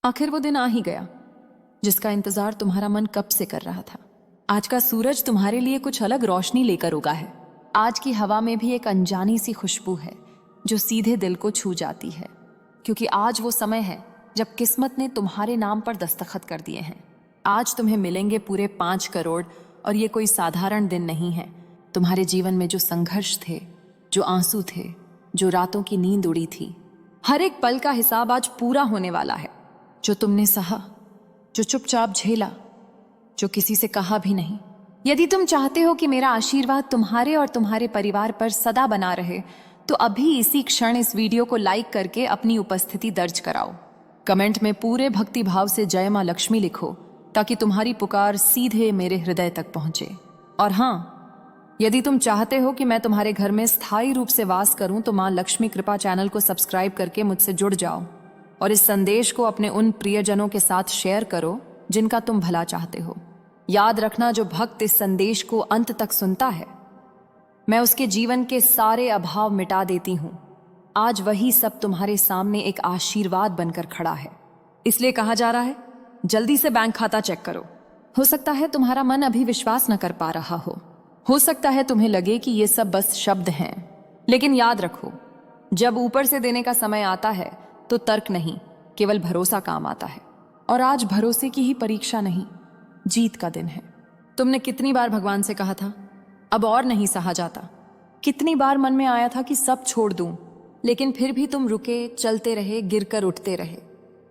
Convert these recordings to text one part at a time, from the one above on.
आखिर वो दिन आ ही गया जिसका इंतजार तुम्हारा मन कब से कर रहा था। आज का सूरज तुम्हारे लिए कुछ अलग रोशनी लेकर उगा है। आज की हवा में भी एक अनजानी सी खुशबू है जो सीधे दिल को छू जाती है, क्योंकि आज वो समय है जब किस्मत ने तुम्हारे नाम पर दस्तखत कर दिए हैं। आज तुम्हें मिलेंगे पूरे 5 करोड़ और ये कोई साधारण दिन नहीं है। तुम्हारे जीवन में जो संघर्ष थे, जो आंसू थे, जो रातों की नींद उड़ी थी, हर एक पल का हिसाब आज पूरा होने वाला है। जो तुमने सहा, जो चुपचाप झेला, जो किसी से कहा भी नहीं। यदि तुम चाहते हो कि मेरा आशीर्वाद तुम्हारे और तुम्हारे परिवार पर सदा बना रहे, तो अभी इसी क्षण इस वीडियो को लाइक करके अपनी उपस्थिति दर्ज कराओ। कमेंट में पूरे भक्ति भाव से जय मां लक्ष्मी लिखो ताकि तुम्हारी पुकार सीधे मेरे हृदय तक पहुंचे। और हाँ, यदि तुम चाहते हो कि मैं तुम्हारे घर में स्थायी रूप से वास करूं तो मां लक्ष्मी कृपा चैनल को सब्सक्राइब करके मुझसे जुड़ जाओ और इस संदेश को अपने उन प्रियजनों के साथ शेयर करो जिनका तुम भला चाहते हो। याद रखना, जो भक्त इस संदेश को अंत तक सुनता है, मैं उसके जीवन के सारे अभाव मिटा देती हूं। आज वही सब तुम्हारे सामने एक आशीर्वाद बनकर खड़ा है। इसलिए कहा जा रहा है, जल्दी से बैंक खाता चेक करो। हो सकता है तुम्हारा मन अभी विश्वास न कर पा रहा हो सकता है तुम्हें लगे कि ये सब बस शब्द हैं, लेकिन याद रखो, जब ऊपर से देने का समय आता है तो तर्क नहीं, केवल भरोसा काम आता है। और आज भरोसे की ही परीक्षा नहीं, जीत का दिन है। तुमने कितनी बार भगवान से कहा था, अब और नहीं सहा जाता। कितनी बार मन में आया था कि सब छोड़ दूं, लेकिन फिर भी तुम रुके, चलते रहे, गिरकर उठते रहे।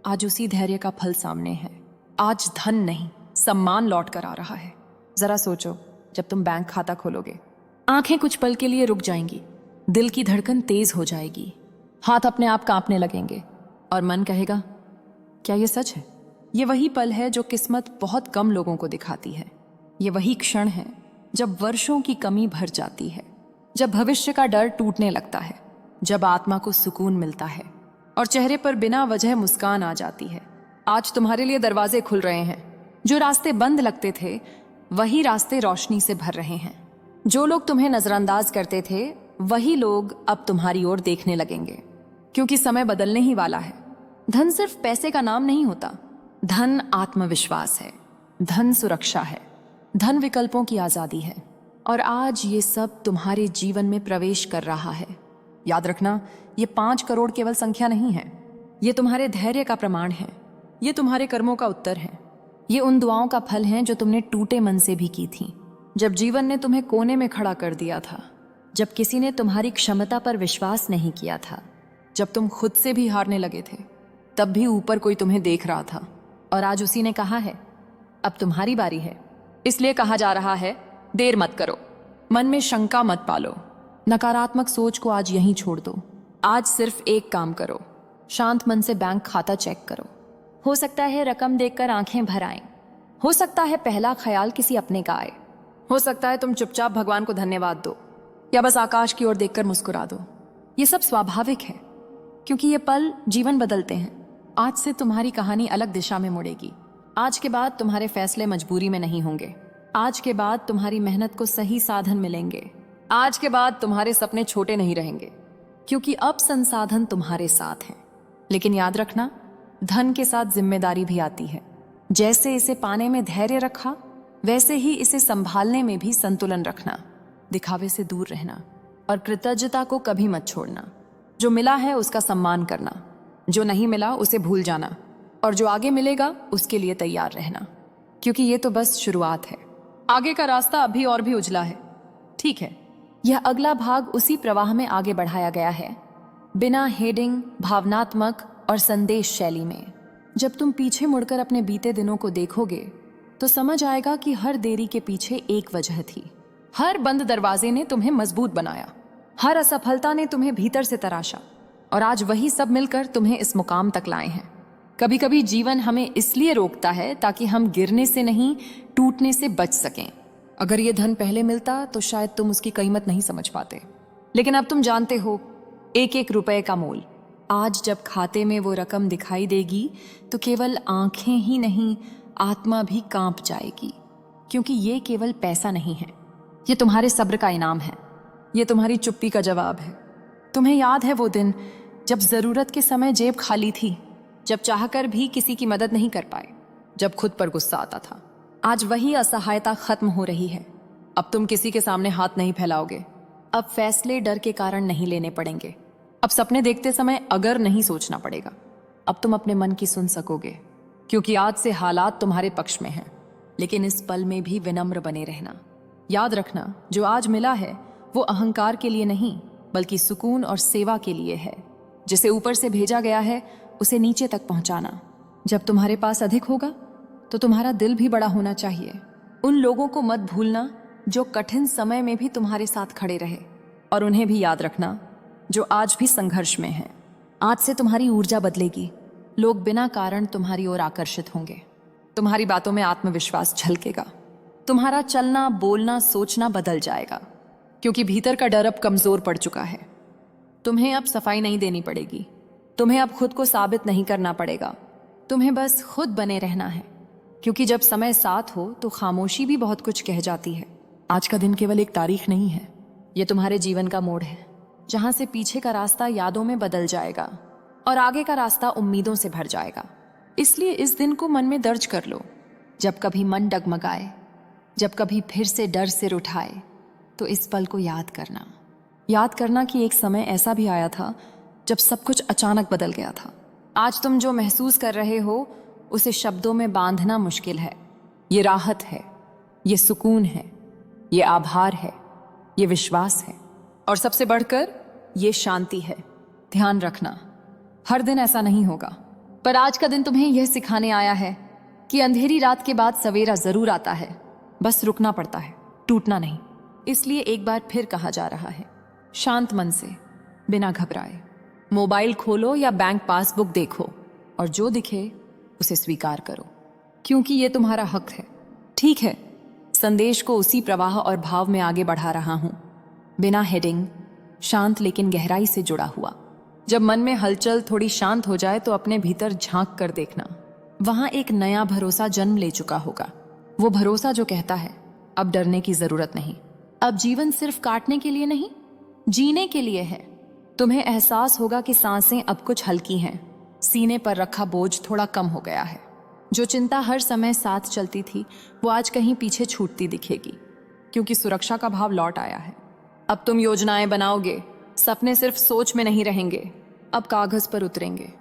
आज उसी धैर्य का फल सामने है। आज धन नहीं, सम्मान लौट कर आ रहा है। जरा सोचो, जब तुम बैंक खाता खोलोगे, आंखें कुछ पल के लिए रुक जाएंगी, दिल की धड़कन तेज हो जाएगी, हाथ अपने आप कांपने लगेंगे और मन कहेगा, क्या ये सच है? ये वही पल है जो किस्मत बहुत कम लोगों को दिखाती है। ये वही क्षण है जब वर्षों की कमी भर जाती है, जब भविष्य का डर टूटने लगता है, जब आत्मा को सुकून मिलता है और चेहरे पर बिना वजह मुस्कान आ जाती है। आज तुम्हारे लिए दरवाजे खुल रहे हैं। जो रास्ते बंद लगते थे, वही रास्ते रोशनी से भर रहे हैं। जो लोग तुम्हें नजरअंदाज करते थे, वही लोग अब तुम्हारी ओर देखने लगेंगे, क्योंकि समय बदलने ही वाला है। धन सिर्फ पैसे का नाम नहीं होता। धन आत्मविश्वास है, धन सुरक्षा है, धन विकल्पों की आजादी है। और आज ये सब तुम्हारे जीवन में प्रवेश कर रहा है। याद रखना, ये 5 करोड़ केवल संख्या नहीं है, ये तुम्हारे धैर्य का प्रमाण है, ये तुम्हारे कर्मों का उत्तर है, ये उन दुआओं का फल है जो तुमने टूटे मन से भी की थी। जब जीवन ने तुम्हें कोने में खड़ा कर दिया था, जब किसी ने तुम्हारी क्षमता पर विश्वास नहीं किया था, जब तुम खुद से भी हारने लगे थे, तब भी ऊपर कोई तुम्हें देख रहा था। और आज उसी ने कहा है, अब तुम्हारी बारी है। इसलिए कहा जा रहा है, देर मत करो, मन में शंका मत पालो, नकारात्मक सोच को आज यहीं छोड़ दो। आज सिर्फ एक काम करो, शांत मन से बैंक खाता चेक करो। हो सकता है रकम देखकर आंखें भर आएं, हो सकता है पहला ख्याल किसी अपने का आए, हो सकता है तुम चुपचाप भगवान को धन्यवाद दो या बस आकाश की ओर देखकर मुस्कुरा दो। ये सब स्वाभाविक है, क्योंकि ये पल जीवन बदलते हैं। आज से तुम्हारी कहानी अलग दिशा में मुड़ेगी। आज के बाद तुम्हारे फैसले मजबूरी में नहीं होंगे। आज के बाद तुम्हारी मेहनत को सही साधन मिलेंगे। आज के बाद तुम्हारे सपने छोटे नहीं रहेंगे, क्योंकि अब संसाधन तुम्हारे साथ हैं। लेकिन याद रखना, धन के साथ जिम्मेदारी भी आती है। जैसे इसे पाने में धैर्य रखा, वैसे ही इसे संभालने में भी संतुलन रखना। दिखावे से दूर रहना और कृतज्ञता को कभी मत छोड़ना। जो मिला है उसका सम्मान करना, जो नहीं मिला उसे भूल जाना, और जो आगे मिलेगा उसके लिए तैयार रहना, क्योंकि ये तो बस शुरुआत है। आगे का रास्ता अभी और भी उजला है। ठीक है, यह अगला भाग उसी प्रवाह में आगे बढ़ाया गया है, बिना हेडिंग, भावनात्मक और संदेश शैली में। जब तुम पीछे मुड़कर अपने बीते दिनों को देखोगे तो समझ आएगा कि हर देरी के पीछे एक वजह थी। हर बंद दरवाजे ने तुम्हें मजबूत बनाया, हर असफलता ने तुम्हें भीतर से तराशा, और आज वही सब मिलकर तुम्हें इस मुकाम तक लाए हैं। कभी कभी जीवन हमें इसलिए रोकता है ताकि हम गिरने से नहीं, टूटने से बच सकें। अगर ये धन पहले मिलता तो शायद तुम उसकी कीमत नहीं समझ पाते, लेकिन अब तुम जानते हो एक एक रुपए का मोल। आज जब खाते में वो रकम दिखाई देगी तो केवल आंखें ही नहीं, आत्मा भी कांप जाएगी, क्योंकि ये केवल पैसा नहीं है, ये तुम्हारे सब्र का इनाम है, ये तुम्हारी चुप्पी का जवाब है। तुम्हें याद है वो दिन जब जरूरत के समय जेब खाली थी, जब चाहकर भी किसी की मदद नहीं कर पाए, जब खुद पर गुस्सा आता था। आज वही असहायता खत्म हो रही है। अब तुम किसी के सामने हाथ नहीं फैलाओगे। अब फैसले डर के कारण नहीं लेने पड़ेंगे। अब सपने देखते समय अगर नहीं सोचना पड़ेगा। अब तुम अपने मन की सुन सकोगे, क्योंकि आज से हालात तुम्हारे पक्ष में हैं। लेकिन इस पल में भी विनम्र बने रहना। याद रखना, जो आज मिला है वो अहंकार के लिए नहीं, बल्कि सुकून और सेवा के लिए है। जिसे ऊपर से भेजा गया है उसे नीचे तक पहुंचाना। जब तुम्हारे पास अधिक होगा तो तुम्हारा दिल भी बड़ा होना चाहिए। उन लोगों को मत भूलना जो कठिन समय में भी तुम्हारे साथ खड़े रहे, और उन्हें भी याद रखना जो आज भी संघर्ष में हैं। आज से तुम्हारी ऊर्जा बदलेगी। लोग बिना कारण तुम्हारी ओर आकर्षित होंगे। तुम्हारी बातों में आत्मविश्वास झलकेगा। तुम्हारा चलना, बोलना, सोचना बदल जाएगा, क्योंकि भीतर का डर अब कमजोर पड़ चुका है। तुम्हें अब सफाई नहीं देनी पड़ेगी। तुम्हें अब खुद को साबित नहीं करना पड़ेगा। तुम्हें बस खुद बने रहना है, क्योंकि जब समय साथ हो तो खामोशी भी बहुत कुछ कह जाती है। आज का दिन केवल एक तारीख नहीं है, ये तुम्हारे जीवन का मोड़ है, जहां से पीछे का रास्ता यादों में बदल जाएगा और आगे का रास्ता उम्मीदों से भर जाएगा। इसलिए इस दिन को मन में दर्ज कर लो। जब कभी मन डगमगाए, जब कभी फिर से डर सिर उठाए, तो इस पल को याद करना कि एक समय ऐसा भी आया था जब सब कुछ अचानक बदल गया था। आज तुम जो महसूस कर रहे हो उसे शब्दों में बांधना मुश्किल है। ये राहत है, ये सुकून है, ये आभार है, ये विश्वास है, और सबसे बढ़कर ये शांति है। ध्यान रखना, हर दिन ऐसा नहीं होगा, पर आज का दिन तुम्हें यह सिखाने आया है कि अंधेरी रात के बाद सवेरा जरूर आता है। बस रुकना पड़ता है, टूटना नहीं। इसलिए एक बार फिर कहा जा रहा है, शांत मन से, बिना घबराए, मोबाइल खोलो या बैंक पासबुक देखो, और जो दिखे उसे स्वीकार करो, क्योंकि ये तुम्हारा हक है। ठीक है, संदेश को उसी प्रवाह और भाव में आगे बढ़ा रहा हूं, बिना हेडिंग, शांत लेकिन गहराई से जुड़ा हुआ। जब मन में हलचल थोड़ी शांत हो जाए तो अपने भीतर झांक कर देखना, वहां एक नया भरोसा जन्म ले चुका होगा। वो भरोसा जो कहता है, अब डरने की जरूरत नहीं, अब जीवन सिर्फ काटने के लिए नहीं, जीने के लिए है। तुम्हें एहसास होगा कि सांसें अब कुछ हल्की हैं, सीने पर रखा बोझ थोड़ा कम हो गया है। जो चिंता हर समय साथ चलती थी वो आज कहीं पीछे छूटती दिखेगी, क्योंकि सुरक्षा का भाव लौट आया है। अब तुम योजनाएं बनाओगे, सपने सिर्फ सोच में नहीं रहेंगे, अब कागज पर उतरेंगे,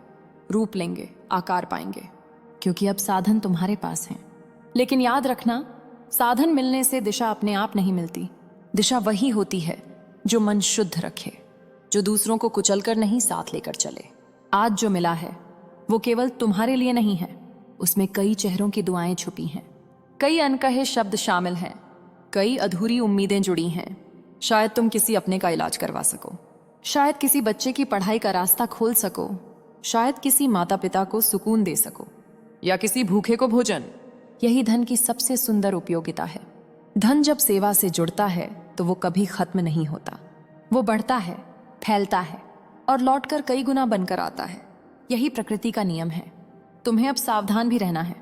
रूप लेंगे, आकार पाएंगे, क्योंकि अब साधन तुम्हारे पास हैं। लेकिन याद रखना, साधन मिलने से दिशा अपने आप नहीं मिलती। दिशा वही होती है जो मन शुद्ध रखे, जो दूसरों को कुचलकर नहीं, साथ लेकर चले। आज जो मिला है वो केवल तुम्हारे लिए नहीं है, उसमें कई चेहरों की दुआएं छुपी हैं, कई अनकहे शब्द शामिल हैं, कई अधूरी उम्मीदें जुड़ी हैं। शायद तुम किसी अपने का इलाज करवा सको, शायद किसी बच्चे की पढ़ाई का रास्ता खोल सको, शायद किसी माता पिता को सुकून दे सको, या किसी भूखे को भोजन। यही धन की सबसे सुंदर उपयोगिता है। धन जब सेवा से जुड़ता है तो वो कभी खत्म नहीं होता। वो बढ़ता है, फैलता है और लौटकर कई गुना बनकर आता है। यही प्रकृति का नियम है। तुम्हें अब सावधान भी रहना है।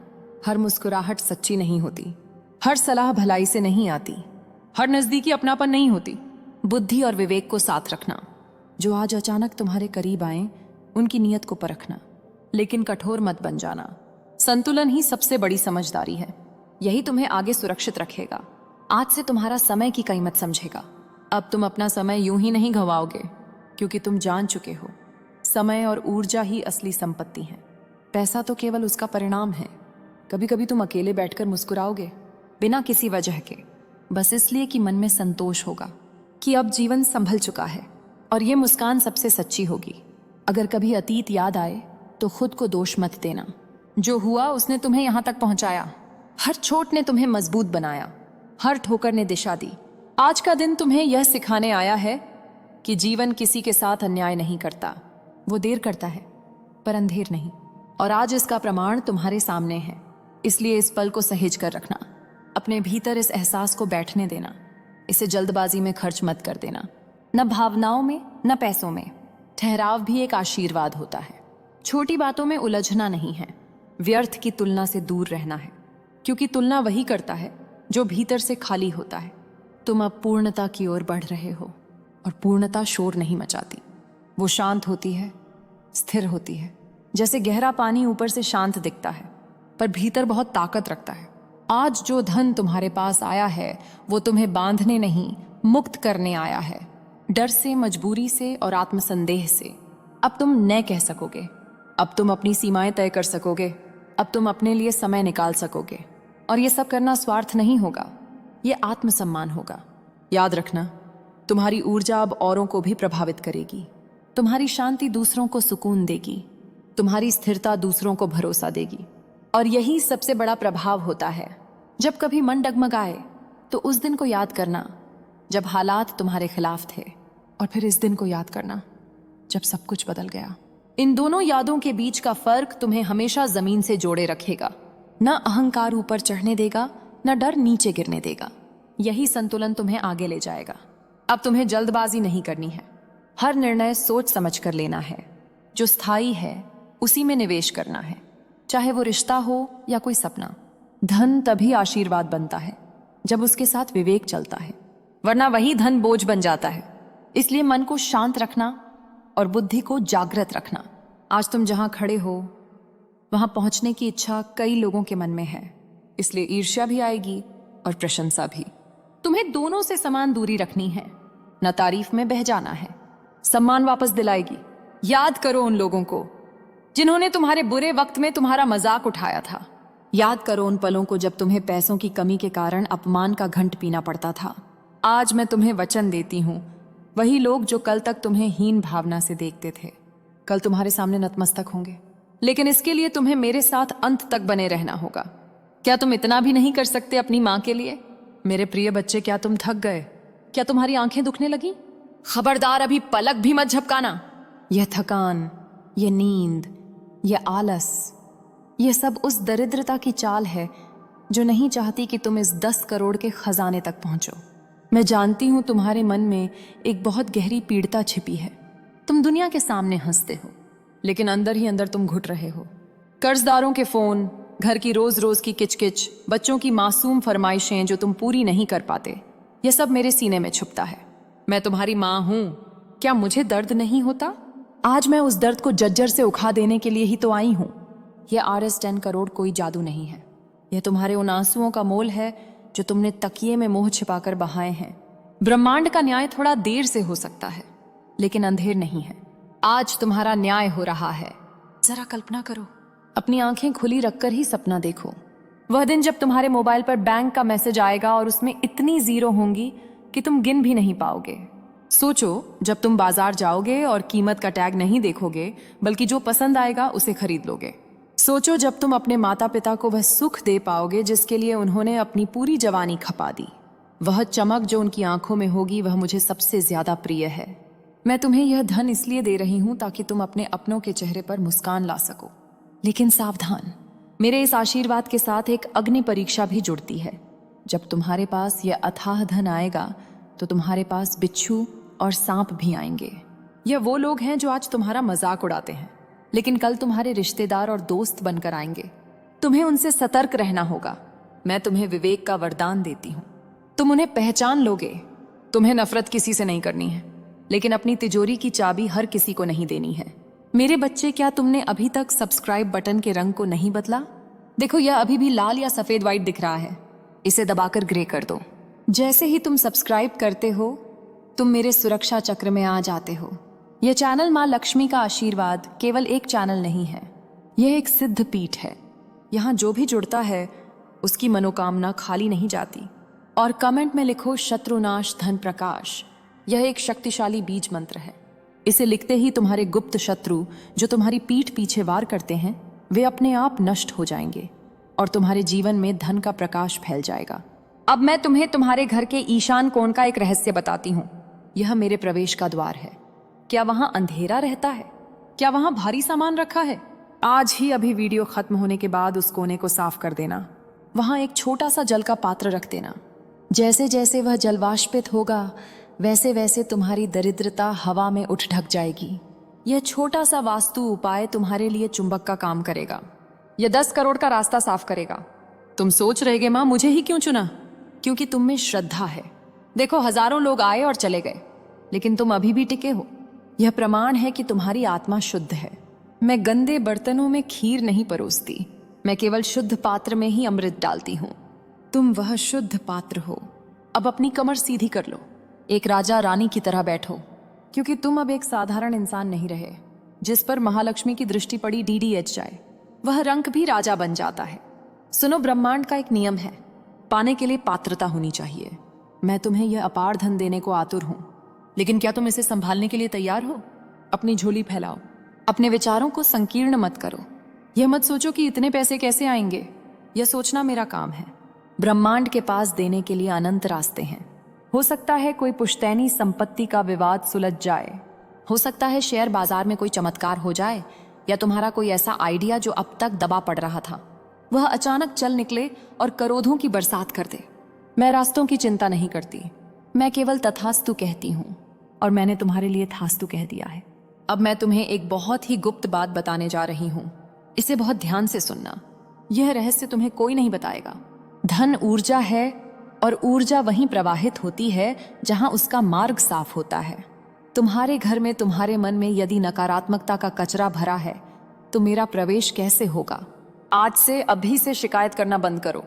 हर मुस्कुराहट सच्ची नहीं होती, हर सलाह भलाई से नहीं आती, हर नजदीकी अपनापन नहीं होती। बुद्धि और विवेक को साथ रखना। जो आज अचानक तुम्हारे करीब आए उनकी नीयत को परखना, लेकिन कठोर मत बन जाना। संतुलन ही सबसे बड़ी समझदारी है। यही तुम्हें आगे सुरक्षित रखेगा। आज से तुम्हारा समय की कीमत समझेगा। अब तुम अपना समय यूं ही नहीं गंवाओगे, क्योंकि तुम जान चुके हो समय और ऊर्जा ही असली संपत्ति है। पैसा तो केवल उसका परिणाम है। कभी कभी तुम अकेले बैठकर मुस्कुराओगे, बिना किसी वजह के, बस इसलिए कि मन में संतोष होगा कि अब जीवन संभल चुका है, और ये मुस्कान सबसे सच्ची होगी। अगर कभी अतीत याद आए तो खुद को दोष मत देना। जो हुआ उसने तुम्हें यहां तक पहुंचाया। हर चोट ने तुम्हें मजबूत बनाया, हर ठोकर ने दिशा दी। आज का दिन तुम्हें यह सिखाने आया है कि जीवन किसी के साथ अन्याय नहीं करता। वो देर करता है पर अंधेर नहीं, और आज इसका प्रमाण तुम्हारे सामने है। इसलिए इस पल को सहेज कर रखना। अपने भीतर इस एहसास को बैठने देना। इसे जल्दबाजी में खर्च मत कर देना, न भावनाओं में न पैसों में। ठहराव भी एक आशीर्वाद होता है। छोटी बातों में उलझना नहीं है। व्यर्थ की तुलना से दूर रहना है, क्योंकि तुलना वही करता है जो भीतर से खाली होता है। तुम अब पूर्णता की ओर बढ़ रहे हो, और पूर्णता शोर नहीं मचाती। वो शांत होती है, स्थिर होती है, जैसे गहरा पानी ऊपर से शांत दिखता है पर भीतर बहुत ताकत रखता है। आज जो धन तुम्हारे पास आया है वो तुम्हें बांधने नहीं, मुक्त करने आया है, डर से, मजबूरी से और आत्मसंदेह से। अब तुम न कह सकोगे, अब तुम अपनी सीमाएं तय कर सकोगे, अब तुम अपने लिए समय निकाल सकोगे। और ये सब करना स्वार्थ नहीं होगा, ये आत्मसम्मान होगा। याद रखना, तुम्हारी ऊर्जा अब औरों को भी प्रभावित करेगी। तुम्हारी शांति दूसरों को सुकून देगी, तुम्हारी स्थिरता दूसरों को भरोसा देगी। और यही सबसे बड़ा प्रभाव होता है। जब कभी मन डगमगाए तो उस दिन को याद करना जब हालात तुम्हारे खिलाफ थे, और फिर इस दिन को याद करना जब सब कुछ बदल गया। इन दोनों यादों के बीच का फर्क तुम्हें हमेशा जमीन से जोड़े रखेगा। न अहंकार ऊपर चढ़ने देगा, न डर नीचे गिरने देगा। यही संतुलन तुम्हें आगे ले जाएगा। अब तुम्हें जल्दबाजी नहीं करनी है, हर निर्णय सोच समझ कर लेना है। जो स्थायी है उसी में निवेश करना है, चाहे वो रिश्ता हो या कोई सपना। धन तभी आशीर्वाद बनता है जब उसके साथ विवेक चलता है, वरना वही धन बोझ बन जाता है। इसलिए मन को शांत रखना और बुद्धि को जागृत रखना। आज तुम जहां खड़े हो वहां पहुंचने की इच्छा कई लोगों के मन में है, इसलिए ईर्ष्या भी आएगी और प्रशंसा भी। तुम्हें दोनों से समान दूरी रखनी है, न तारीफ में बह जाना है। सम्मान वापस दिलाएगी। याद करो उन लोगों को जिन्होंने तुम्हारे बुरे वक्त में तुम्हारा मजाक उठाया था। याद करो उन पलों को जब तुम्हें पैसों की कमी के कारण अपमान का घंट पीना पड़ता था। आज मैं तुम्हें वचन देती हूँ, वही लोग जो कल तक तुम्हें हीन भावना से देखते थे, कल तुम्हारे सामने नतमस्तक होंगे। लेकिन इसके लिए तुम्हें मेरे साथ अंत तक बने रहना होगा। क्या तुम इतना भी नहीं कर सकते अपनी माँ के लिए? मेरे प्रिय बच्चे, क्या तुम थक गए? क्या तुम्हारी आंखें दुखने लगी? खबरदार, अभी पलक भी मत झपकाना। यह थकान, यह नींद, यह आलस, यह सब उस दरिद्रता की चाल है जो नहीं चाहती कि तुम इस 10 करोड़ के खजाने तक पहुंचो। मैं जानती हूं तुम्हारे मन में एक बहुत गहरी पीड़ता छिपी है। तुम दुनिया के सामने हंसते हो, लेकिन अंदर ही अंदर तुम घुट रहे हो। कर्जदारों के फोन, घर की रोज रोज की किचकिच, बच्चों की मासूम फरमाइशें जो तुम पूरी नहीं कर पाते, यह सब मेरे सीने में छुपता है। मैं तुम्हारी माँ हूं, क्या मुझे दर्द नहीं होता? आज मैं उस दर्द को जज्जर से उखा देने के लिए ही तो आई हूं। यह RS 10 करोड़ कोई जादू नहीं है, यह तुम्हारे उन आंसुओं का मोल है जो तुमने तकिए में मुंह छिपाकर बहाए हैं। ब्रह्मांड का न्याय थोड़ा देर से हो सकता है, लेकिन अंधेर नहीं है। आज तुम्हारा न्याय हो रहा है। जरा कल्पना करो, अपनी आंखें खुली रखकर ही सपना देखो। वह दिन जब तुम्हारे मोबाइल पर बैंक का मैसेज आएगा और उसमें इतनी जीरो होंगी कि तुम गिन भी नहीं पाओगे। सोचो, जब तुम बाजार जाओगे और कीमत का टैग नहीं देखोगे, बल्कि जो पसंद आएगा उसे खरीद लोगे। सोचो, जब तुम अपने माता पिता को वह सुख दे पाओगे जिसके लिए उन्होंने अपनी पूरी जवानी खपा दी। वह चमक जो उनकी आंखों में होगी, वह मुझे सबसे ज्यादा प्रिय है। मैं तुम्हें यह धन इसलिए दे रही हूं ताकि तुम अपने अपनों के चेहरे पर मुस्कान ला सको। लेकिन सावधान, मेरे इस आशीर्वाद के साथ एक अग्नि परीक्षा भी जुड़ती है। जब तुम्हारे पास यह अथाह धन आएगा तो तुम्हारे पास बिच्छू और सांप भी आएंगे। यह वो लोग हैं जो आज तुम्हारा मजाक उड़ाते हैं, लेकिन कल तुम्हारे रिश्तेदार और दोस्त बनकर आएंगे। तुम्हें उनसे सतर्क रहना होगा। मैं तुम्हें विवेक का वरदान देती हूँ, तुम उन्हें पहचान लोगे। तुम्हें नफरत किसी से नहीं करनी है, लेकिन अपनी तिजोरी की चाबी हर किसी को नहीं देनी है। मेरे बच्चे, क्या तुमने अभी तक सब्सक्राइब बटन के रंग को नहीं बदला? देखो, यह अभी भी लाल या सफेद वाइट दिख रहा है। इसे दबाकर ग्रे कर दो। जैसे ही तुम सब्सक्राइब करते हो, तुम मेरे सुरक्षा चक्र में आ जाते हो। यह चैनल माँ लक्ष्मी का आशीर्वाद केवल एक चैनल नहीं है, यह एक सिद्ध पीठ है। यहाँ जो भी जुड़ता है उसकी मनोकामना खाली नहीं जाती। और कमेंट में लिखो शत्रुनाश धन प्रकाश। यह एक शक्तिशाली बीज मंत्र है। इसे लिखते ही तुम्हारे गुप्त शत्रु जो तुम्हारी पीठ पीछे वार करते हैं, वे अपने आप नष्ट हो जाएंगे और तुम्हारे जीवन में धन का प्रकाश फैल जाएगा। अब मैं तुम्हें तुम्हारे घर के ईशान कोण का एक रहस्य बताती हूँ। यह मेरे प्रवेश का द्वार है। क्या वहां अंधेरा रहता है? क्या वहां भारी सामान रखा है? आज ही अभी वीडियो खत्म होने के बाद उस कोने को साफ कर देना। वहां एक छोटा सा जल का पात्र रख देना। जैसे जैसे वह जल वाष्पित होगा, वैसे वैसे तुम्हारी दरिद्रता हवा में उठ ढक जाएगी। यह छोटा सा वास्तु उपाय तुम्हारे लिए चुंबक का काम करेगा। यह 10 करोड़ का रास्ता साफ करेगा। तुम सोच रहे माँ, मुझे ही क्यों चुना? क्योंकि तुम में श्रद्धा है। देखो, हजारों लोग आए और चले गए, लेकिन तुम अभी भी टिके हो। यह प्रमाण है कि तुम्हारी आत्मा शुद्ध है। मैं गंदे बर्तनों में खीर नहीं परोसती, मैं केवल शुद्ध पात्र में ही अमृत डालती हूँ। तुम वह शुद्ध पात्र हो। अब अपनी कमर सीधी कर लो, एक राजा रानी की तरह बैठो, क्योंकि तुम अब एक साधारण इंसान नहीं रहे जिस पर महालक्ष्मी की दृष्टि पड़ी DDH जाए। वह रंक भी राजा बन जाता है। सुनो, ब्रह्मांड का एक नियम है, पाने के लिए पात्रता होनी चाहिए। मैं तुम्हें यह अपार धन देने को आतुर हूं, लेकिन क्या तुम इसे संभालने के लिए तैयार हो? अपनी झोली फैलाओ, अपने विचारों को संकीर्ण मत करो। यह मत सोचो कि इतने पैसे कैसे आएंगे, यह सोचना मेरा काम है। ब्रह्मांड के पास देने के लिए अनंत रास्ते हैं। हो सकता है कोई पुश्तैनी संपत्ति का विवाद सुलझ जाए, हो सकता है शेयर बाजार में कोई चमत्कार हो जाए, या तुम्हारा कोई ऐसा आइडिया जो अब तक दबा पड़ रहा था वह अचानक चल निकले और करोधों की बरसात कर दे। मैं रास्तों की चिंता नहीं करती, मैं केवल तथास्तु कहती हूँ, और मैंने तुम्हारे लिए थास्तु कह दिया है। अब मैं तुम्हें एक बहुत ही गुप्त बात बताने जा रही हूँ, इसे बहुत ध्यान से सुनना। यह रहस्य तुम्हें कोई नहीं बताएगा। धन ऊर्जा है, और ऊर्जा वहीं प्रवाहित होती है जहां उसका मार्ग साफ होता है। तुम्हारे घर में, तुम्हारे मन में यदि नकारात्मकता का कचरा भरा है तो मेरा प्रवेश कैसे होगा? आज से, अभी से शिकायत करना बंद करो।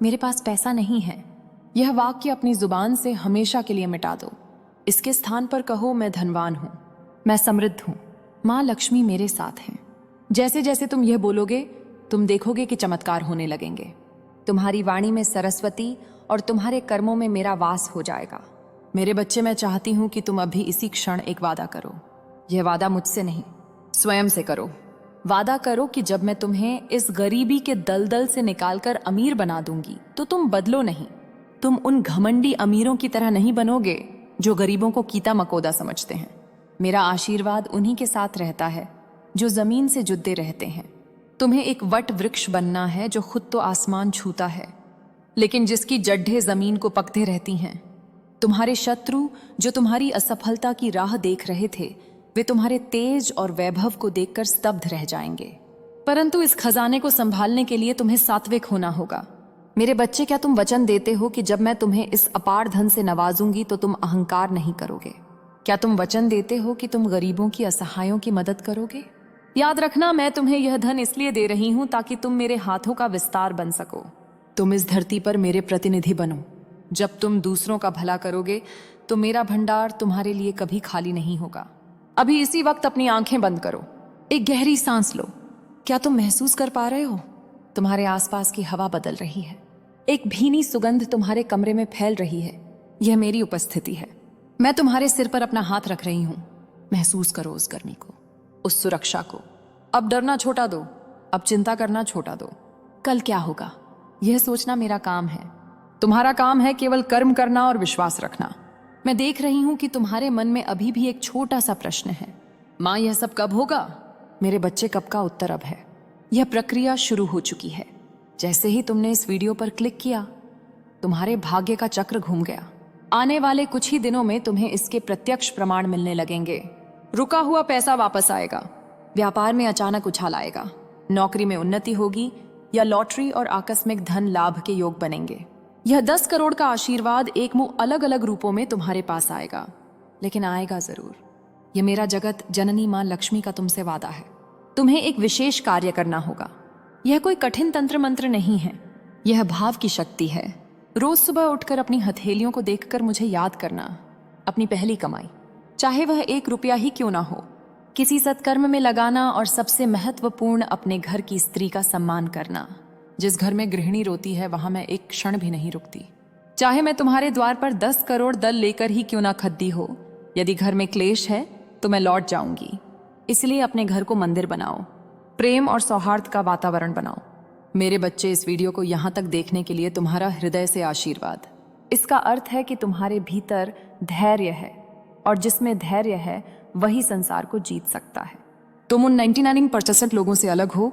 मेरे पास पैसा नहीं है, यह वाक्य अपनी जुबान से हमेशा के लिए मिटा दो। इसके स्थान पर कहो, मैं धनवान हूं, मैं समृद्ध हूं, माँ लक्ष्मी मेरे साथ हैं। जैसे जैसे तुम यह बोलोगे तुम देखोगे कि चमत्कार होने लगेंगे। तुम्हारी वाणी में सरस्वती और तुम्हारे कर्मों में मेरा वास हो जाएगा। मेरे बच्चे, मैं चाहती हूं कि तुम अभी इसी क्षण एक वादा करो। यह वादा मुझसे नहीं, स्वयं से करो। वादा करो कि जब मैं तुम्हें इस गरीबी के दलदल से निकालकर अमीर बना दूंगी तो तुम बदलो नहीं। तुम उन घमंडी अमीरों की तरह नहीं बनोगे जो गरीबों को कीता मकोदा समझते हैं। मेरा आशीर्वाद उन्हीं के साथ रहता है जो जमीन से जुड़े रहते हैं। तुम्हें एक वट वृक्ष बनना है जो खुद तो आसमान छूता है, लेकिन जिसकी जड्ढें जमीन को पकते रहती हैं। तुम्हारे शत्रु जो तुम्हारी असफलता की राह देख रहे थे, वे तुम्हारे तेज और वैभव को देखकर स्तब्ध रह जाएंगे। परंतु इस खजाने को संभालने के लिए तुम्हें सात्विक होना होगा। मेरे बच्चे, क्या तुम वचन देते हो कि जब मैं तुम्हें इस अपार धन से नवाजूंगी तो तुम अहंकार नहीं करोगे? क्या तुम वचन देते हो कि तुम गरीबों की, असहायों की मदद करोगे? याद रखना, मैं तुम्हें यह धन इसलिए दे रही हूं ताकि तुम मेरे हाथों का विस्तार बन सको। तुम इस धरती पर मेरे प्रतिनिधि बनो। जब तुम दूसरों का भला करोगे तो मेरा भंडार तुम्हारे लिए कभी खाली नहीं होगा। अभी इसी वक्त अपनी आंखें बंद करो, एक गहरी सांस लो। क्या तुम महसूस कर पा रहे हो? तुम्हारे आसपास की हवा बदल रही है, एक भीनी सुगंध तुम्हारे कमरे में फैल रही है। यह मेरी उपस्थिति है। मैं तुम्हारे सिर पर अपना हाथ रख रही हूं। महसूस करो उस गर्मी को, उस सुरक्षा को। अब डरना छोटा दो, अब चिंता करना छोटा दो। कल क्या होगा यह सोचना मेरा काम है। तुम्हारा काम है केवल कर्म करना और विश्वास रखना। मैं देख रही हूं कि तुम्हारे मन में अभी भी एक छोटा सा प्रश्न है, माँ यह सब कब होगा? मेरे बच्चे, कब का उत्तर अब है। यह प्रक्रिया शुरू हो चुकी है। जैसे ही तुमने इस वीडियो पर क्लिक किया, तुम्हारे भाग्य का चक्र घूम गया। आने वाले कुछ ही दिनों में तुम्हें इसके प्रत्यक्ष प्रमाण मिलने लगेंगे। रुका हुआ पैसा वापस आएगा, व्यापार में अचानक उछाल आएगा, नौकरी में उन्नति होगी, या लॉटरी और आकस्मिक धन लाभ के योग बनेंगे। यह 10 करोड़ का आशीर्वाद एक मुंह अलग अलग रूपों में तुम्हारे पास आएगा, लेकिन आएगा जरूर। यह मेरा जगत जननी मां लक्ष्मी का तुमसे वादा है। तुम्हें एक विशेष कार्य करना होगा। यह कोई कठिन तंत्र मंत्र नहीं है, यह भाव की शक्ति है। रोज सुबह उठकर अपनी हथेलियों को देखकर मुझे याद करना, अपनी पहली कमाई, चाहे वह 1 रुपया ही क्यों ना हो, किसी सत्कर्म में लगाना, और सबसे महत्वपूर्ण, अपने घर की स्त्री का सम्मान करना। जिस घर में गृहिणी रोती है वहां मैं एक क्षण भी नहीं रुकती, चाहे मैं तुम्हारे द्वार पर 10 करोड़ दल लेकर ही क्यों ना खद्दी हो। यदि घर में क्लेश है तो मैं लौट जाऊंगी। इसलिए अपने घर को मंदिर बनाओ, प्रेम और सौहार्द का वातावरण बनाओ। मेरे बच्चे, इस वीडियो को यहाँ तक देखने के लिए तुम्हारा हृदय से आशीर्वाद। इसका अर्थ है कि तुम्हारे भीतर धैर्य है, और जिसमें धैर्य है वही संसार को जीत सकता है। तुम उन 99% लोगों से अलग हो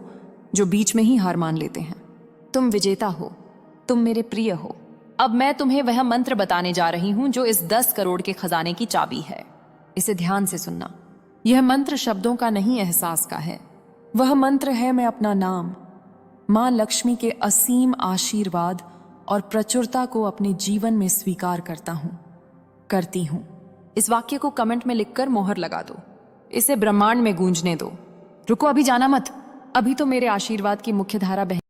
जो बीच में ही हार मान लेते हैं। तुम विजेता हो, तुम मेरे प्रिय हो। अब मैं तुम्हें वह मंत्र बताने जा रही हूं जो इस 10 करोड़ के खजाने की चाबी है। इसे ध्यान से सुनना। यह मंत्र शब्दों का नहीं, एहसास का है। वह मंत्र है, मैं अपना नाम, मां लक्ष्मी के असीम आशीर्वाद और प्रचुरता को अपने जीवन में स्वीकार करता हूं, करती हूं। इस वाक्य को कमेंट में लिखकर मोहर लगा दो। इसे ब्रह्मांड में गूंजने दो। रुको, अभी जाना मत। अभी तो मेरे आशीर्वाद की मुख्य धारा बह